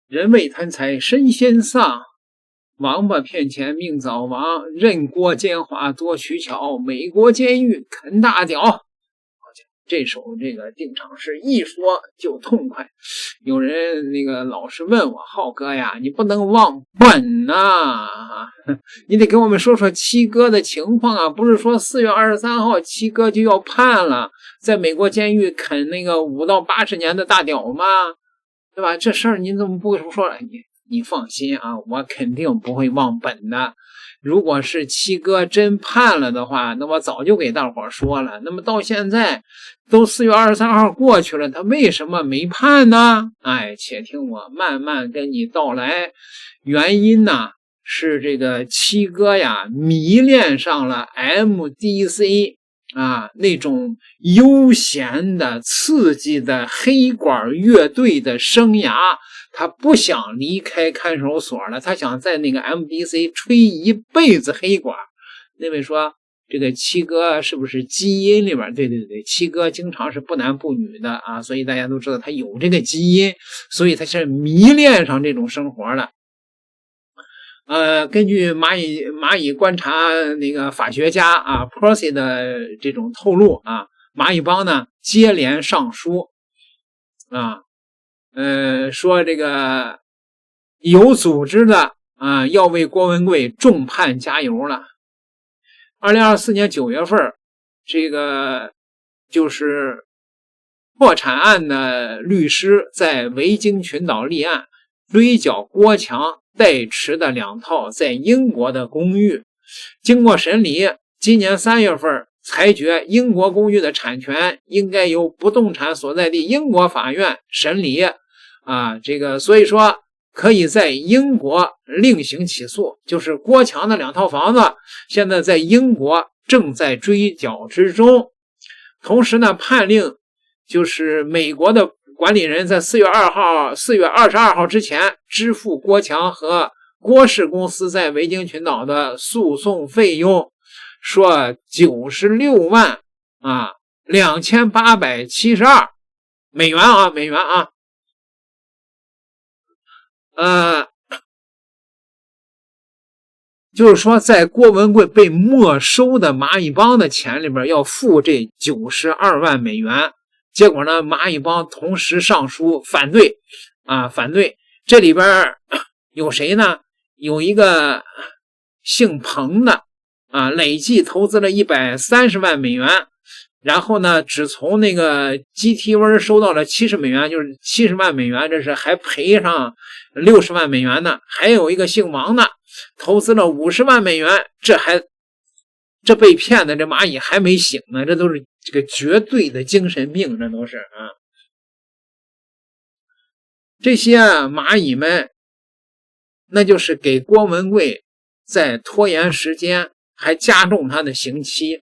人为贪财身先丧，王八骗钱命早亡，任国奸猾多取巧，美国监狱啃大屌。这首这个定场诗一说就痛快。有人那个老是问我，浩哥呀，你不能忘本呐，你得给我们说说七哥的情况啊！不是说4月23号七哥就要判了，在美国监狱啃那个5到80年的大屌吗？对吧？这事儿你怎么不说了？你放心啊，我肯定不会忘本的。如果是七哥真判了的话，那我早就给大伙说了。那么到现在都4月23号过去了，他为什么没判呢？且听我慢慢跟你道来。原因呢是这个七哥呀迷恋上了 MDC 那种悠闲的刺激的黑管乐队的生涯，他不想离开看守所了，他想在那个 MDC 吹一辈子黑管。那位说这个七哥是不是基因里边？对，七哥经常是不男不女的啊，所以大家都知道他有这个基因，所以他是迷恋上这种生活了。根据蚂蚁观察那个法学家Percy 的这种透露蚂蚁帮呢接连上书说这个有组织的要为郭文贵重判加油了。2024年9月份，这个就是破产案的律师在维京群岛立案，追缴郭强代持的2套在英国的公寓。经过审理，今年3月份裁决英国公寓的产权应该由不动产所在地英国法院审理这个所以说可以在英国另行起诉，就是郭强的2套房子现在在英国正在追缴之中。同时呢，判令就是美国的管理人在4月22号之前支付郭强和郭氏公司在维京群岛的诉讼费用，说96万2872美元就是说在郭文贵被没收的蚂蚁帮的钱里边要付这92万美元。结果呢，蚂蚁帮同时上书反对这里边有谁呢？有一个姓彭的累计投资了130万美元，然后呢只从那个 GTV 收到了70美元，就是70万美元，这是还赔上60万美元呢。还有一个姓王的投资了50万美元，这被骗的这蚂蚁还没醒呢，这都是这个绝对的精神病，这都是这些蚂蚁们那就是给郭文贵在拖延时间，还加重他的刑期，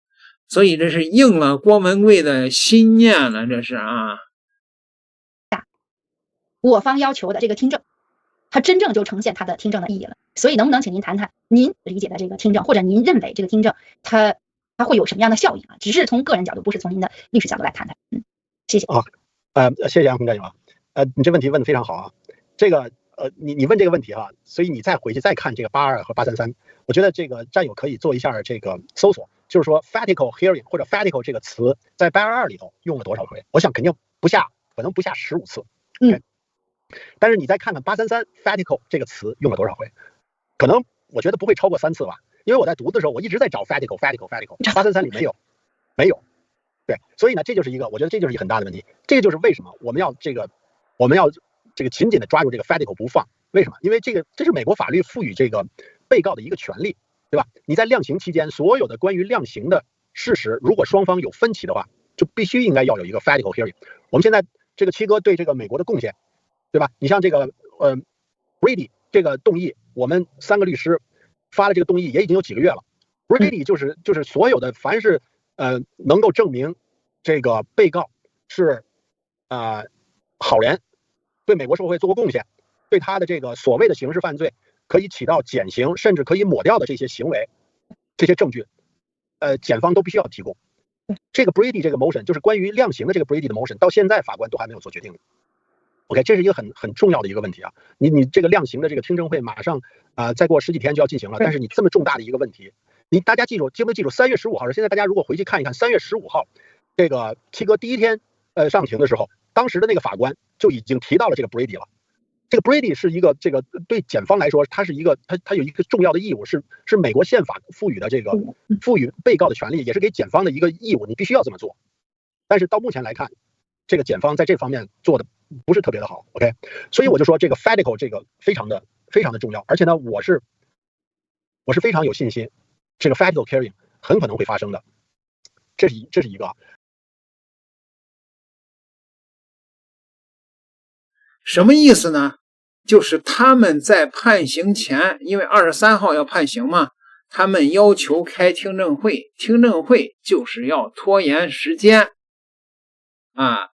所以这是应了郭文贵的心念了，这是我方要求的这个听证，它真正就呈现它的听证的意义了。所以能不能请您谈谈您理解的这个听证，或者您认为这个听证它会有什么样的效应只是从个人角度，不是从您的历史角度来谈谈。谢谢。谢谢杨红战友你这问题问得非常好这个你问这个问题所以你再回去再看这个822和833，我觉得这个战友可以做一下这个搜索，就是说 fatical hearing 或者 fatical 这个词在822里头用了多少回？我想肯定可能不下15次。但是你再看看833 fatical 这个词用了多少回？可能我觉得不会超过3次吧，因为我在读的时候我一直在找 fatical，833 里没有。对，所以呢，我觉得这就是一个很大的问题。这个就是为什么我们要这个紧紧的抓住这个 fatical 不放。为什么？因为这是美国法律赋予这个被告的一个权利，对吧？你在量刑期间，所有的关于量刑的事实，如果双方有分歧的话，就必须应该要有一个 fatical hearing。我们现在这个七哥对这个美国的贡献，对吧？你像这个Brady 这个动议，我们3个律师发了这个动议也已经有几个月了。Brady 就是所有的凡是能够证明这个被告是好人，对美国社会做过贡献，对他的这个所谓的刑事犯罪可以起到减刑甚至可以抹掉的这些行为，这些证据检方都必须要提供。这个 Brady 这个 motion 就是关于量刑的这个 Brady 的 motion， 到现在法官都还没有做决定。OK， 这是一个很重要的一个问题啊。你这个量刑的这个听证会马上再过10几天就要进行了，但是你这么重大的一个问题，大家记不记住3月15号是现在大家如果回去看一看3月15号这个七哥第一天上庭的时候，当时的那个法官就已经提到了这个 Brady 了。这个 Brady 是一个这个对检方来说，它是一个它有一个重要的义务，是美国宪法赋予的这个赋予被告的权利，也是给检方的一个义务，你必须要这么做。但是到目前来看，这个检方在这方面做的不是特别的好 ，OK， 所以我就说这个 Fedical 这个非常的重要，而且呢，我是非常有信心，这个 Fedical Hearing 很可能会发生的，这是一个。什么意思呢？就是他们在判刑前，因为23号要判刑嘛，他们要求开听证会，听证会就是要拖延时间啊。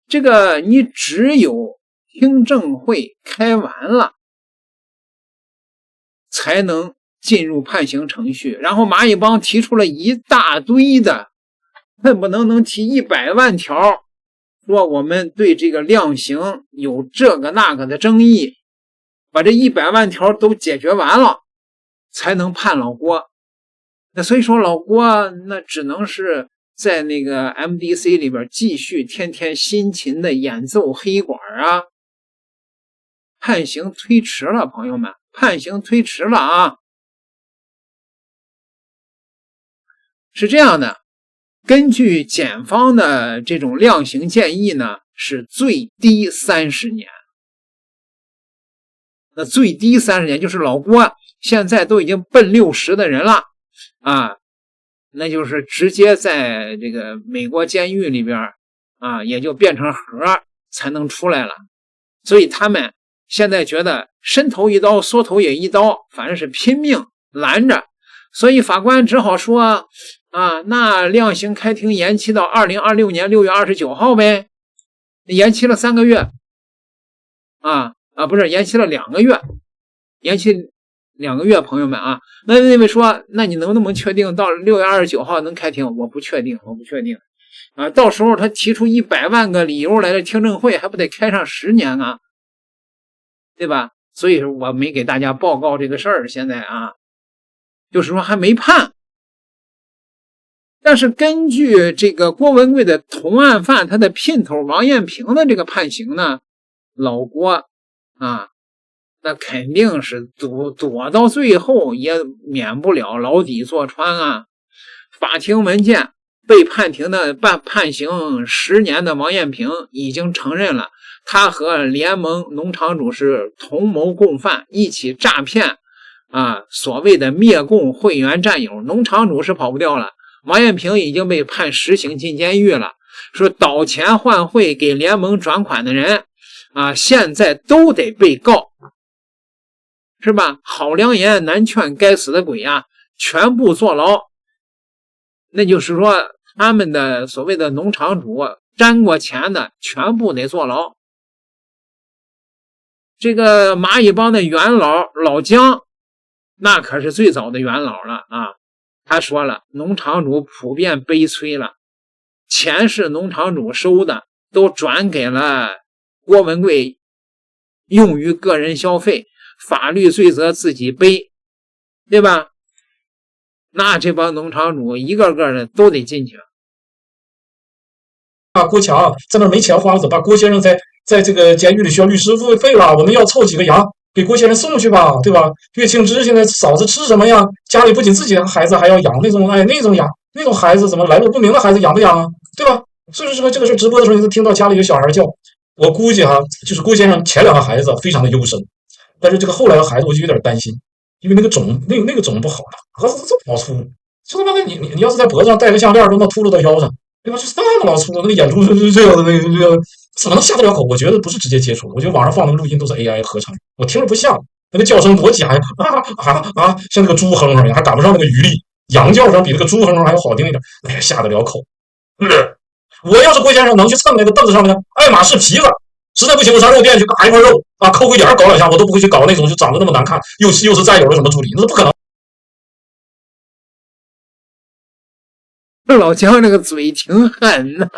这个你只有听证会开完了，才能进入判刑程序。然后蚂蚁帮提出了一大堆的，恨不能提100万条，说我们对这个量刑有这个那个的争议，把这100万条都解决完了，才能判老郭。那所以说老郭那只能是在那个 MDC 里边继续天天辛勤的演奏黑管啊。判刑推迟了，朋友们，判刑推迟了啊。是这样的，根据检方的这种量刑建议呢，是最低30年。那最低30年就是老郭现在都已经奔60的人了啊，那就是直接在这个美国监狱里边啊，也就变成核才能出来了。所以他们现在觉得伸头一刀缩头也一刀，反正是拼命拦着。所以法官只好说啊，那量刑开庭延期到2026年6月29号呗，延期了3个月不是延期了2个月，延期2个月，朋友们啊。那位说，那你能不能确定到6月29号能开庭？我不确定啊。到时候他提出100万个理由来的听证会，还不得开上10年啊，对吧？所以我没给大家报告这个事儿，现在啊，就是说还没判。但是根据这个郭文贵的同案犯他的姘头王艳平的这个判刑呢，老郭啊，那肯定是躲到最后也免不了牢底坐穿啊。法庭文件被判刑10年的王艳平已经承认了，他和联盟农场主是同谋共犯，一起诈骗所谓的灭共会员战友。农场主是跑不掉了，王艳平已经被判实刑进监狱了。说倒钱换汇给联盟转款的人现在都得被告，是吧？好良言难劝该死的鬼啊，全部坐牢。那就是说他们的所谓的农场主沾过钱的全部得坐牢。这个蚂蚁帮的元老老姜，那可是最早的元老了啊。他说了，农场主普遍悲催了，钱是农场主收的，都转给了郭文贵用于个人消费，法律罪责自己背，对吧？那这帮农场主一个个的都得进去。郭强在那没钱花了怎么办？郭先生在这个监狱里需要律师费了，我们要凑几个羊给郭先生送去吧，对吧？岳庆之现在嫂子吃什么呀？家里不仅自己的孩子还要养那种羊，那种孩子怎么来路不明的孩子养不养啊？对吧？所以说这个事直播的时候，你都听到家里有小孩叫，我估计就是郭先生前2个孩子非常的优生，但是这个后来的孩子我就有点担心，因为那个种不好了，儿子这么老粗，就他妈的你要是在脖子上戴个项链都能秃噜到腰上，对吧？就是那么老粗，那个眼珠是这样的，那个怎么能下得了口？我觉得不是直接接触，我觉得网上放那个录音都是 AI 合成，我听着不像，那个叫声多假呀，像那个猪哼哼一样，还赶不上那个余力，羊叫声比那个猪哼哼还要好听一点，哎呀，下得了口。我要是郭先生能去蹭那个凳子上面的爱马仕皮子，实在不行我上肉店去嘎一块肉抠个眼搞2下，我都不会去搞那种就长得那么难看又是占有的什么助理，那是不可能。老姜那个嘴挺狠的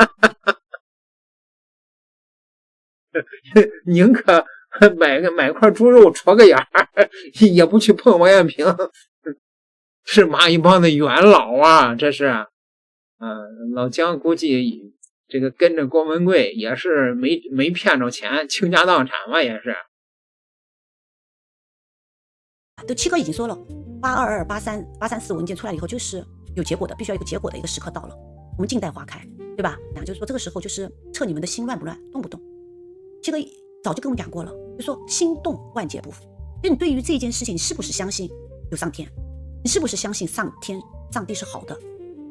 宁可买块猪肉戳个眼也不去碰王艳平。是蚂蚁帮的元老啊，这是。老姜估计这个跟着郭文贵也是没骗着钱，倾家荡产嘛，也是。都七哥已经说了，822、834文件出来以后就是有结果的，必须要有一个结果的一个时刻到了，我们静待花开，对吧？就是说这个时候就是测你们的心乱不乱，动不动。七哥早就跟我们讲过了，就说心动万劫不复。就你对于这件事情，你是不是相信有上天？你是不是相信上帝是好的？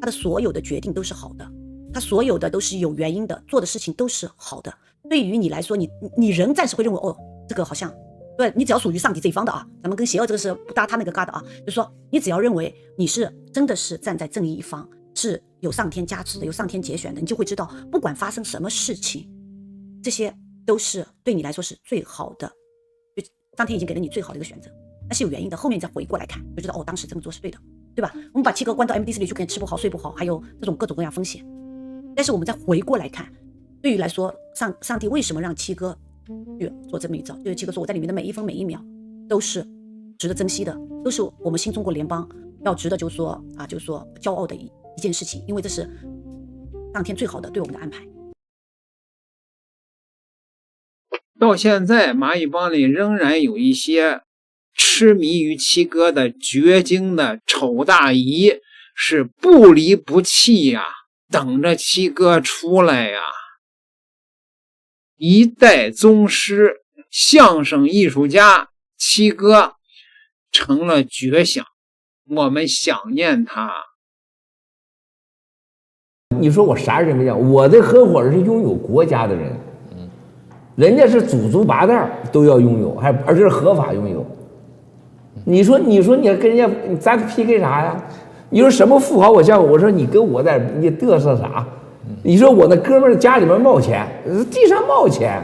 他的所有的决定都是好的，他所有的都是有原因的，做的事情都是好的。对于你来说，你人暂时会认为，这个好像对你只要属于上帝这一方的啊，咱们跟邪恶这个是不搭他那个嘎的啊，就是说你只要认为你是真的是站在正义一方，是有上天加持的，有上天节选的，你就会知道，不管发生什么事情，这些都是对你来说是最好的，就上天已经给了你最好的一个选择，那是有原因的。后面你再回过来看，就知道当时这么做是对的，对吧？我们把七哥关到 MD4 里去，可能吃不好睡不好，还有这种各种各样风险。但是我们再回过来看，对于来说，上帝为什么让七哥去做这么一招？就是七哥说，我在里面的每一分每一秒都是值得珍惜的，都是我们新中国联邦要值得就是说骄傲的一件事情，因为这是上天最好的对我们的安排。到现在，蚂蚁帮里仍然有一些痴迷于七哥的绝经的丑大姨，是不离不弃呀，等着七哥出来呀。一代宗师，相声艺术家七哥成了绝响，我们想念他。你说我啥人没讲？我的合伙人是拥有国家的人，人家是祖宗八代都要拥有，而且是合法拥有。你说你跟人家咱 PK 啥呀？你说什么富豪我见过？我说你跟我在你嘚瑟啥？你说我那哥们儿家里面冒钱，地上冒钱，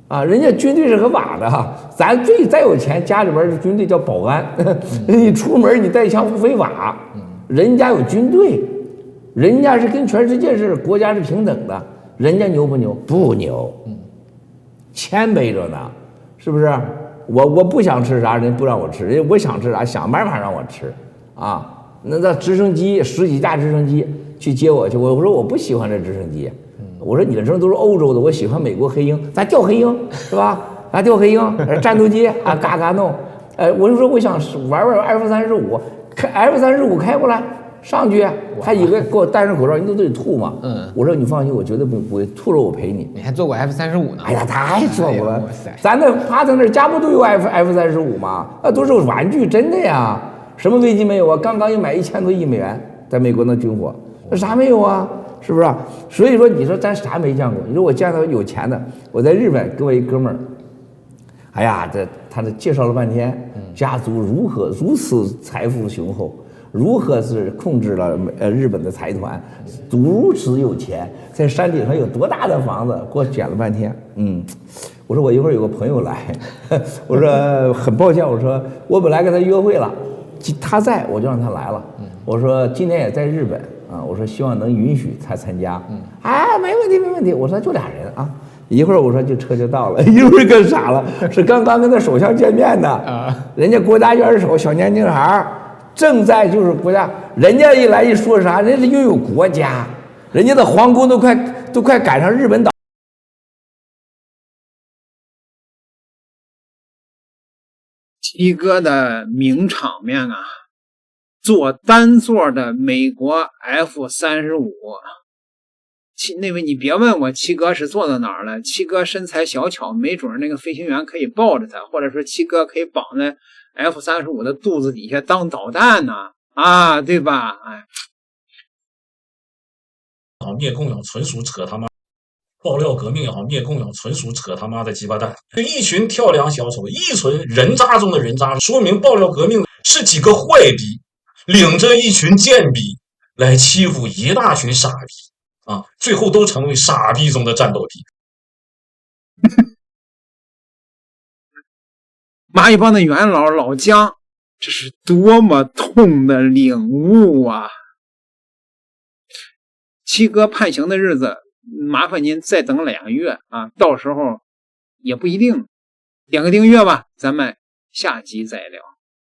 啊，人家军队是合法的，咱再有钱，家里边的军队叫保安，你出门你带枪不非法，人家有军队，人家是跟全世界是国家是平等的，人家牛不牛？不牛，谦卑着呢，是不是？我不想吃啥，人不让我吃，人家我想吃啥，想办法让我吃，啊。那直升机10几架直升机去接我去，我说我不喜欢这直升机，我说你的直升都是欧洲的，我喜欢美国黑鹰，咱调黑鹰是吧？咱调黑鹰，战斗机啊，嘎嘎弄，我就说我想玩F-35，开 F-35开过来上去，他以为给我戴上口罩，人都得吐嘛，我说你放心，我绝对不会吐了，我陪你。你还做过 F-35呢？哎呀，太做过了，咱那趴在那家不都有 F-35吗？都是玩具，真的呀。什么危机没有啊？刚刚又买1000多亿美元，在美国那军火，那啥没有啊？是不是？所以说，你说咱啥没见过？你说我见到有钱的，我在日本跟我一哥们儿，哎呀，他介绍了半天，家族如何如此财富雄厚，如何是控制了日本的财团，如此有钱，在山顶上有多大的房子，给我讲了半天。我说我一会儿有个朋友来，我说很抱歉，我说我本来跟他约会了。他在我就让他来了，我说今天也在日本啊，我说希望能允许他参加，没问题没问题，我说就俩人啊，一会儿我说就车就到了，一会儿干啥了？是刚刚跟他首相见面的，人家国家元首小年轻孩正在就是国家，人家一来一说啥，人家拥有国家，人家的皇宫都快赶上日本岛。七哥的名场面啊，坐单座的美国 F-35。那位你别问我七哥是坐到哪儿了，七哥身材小巧，没准那个飞行员可以抱着他，或者说七哥可以绑在 F-35的肚子底下当导弹呢，对吧？灭共也好，纯属扯他妈；爆料革命也好，灭共也好，纯属扯他妈的鸡巴蛋。就一群跳梁小丑，一群人渣中的人渣，说明爆料革命是几个坏逼领着一群贱逼来欺负一大群傻逼啊，最后都成为傻逼中的战斗力。蚂蚁帮的元老老姜，这是多么痛的领悟啊！七哥判刑的日子麻烦您再等2月啊，到时候也不一定。点个订阅吧，咱们下集再聊。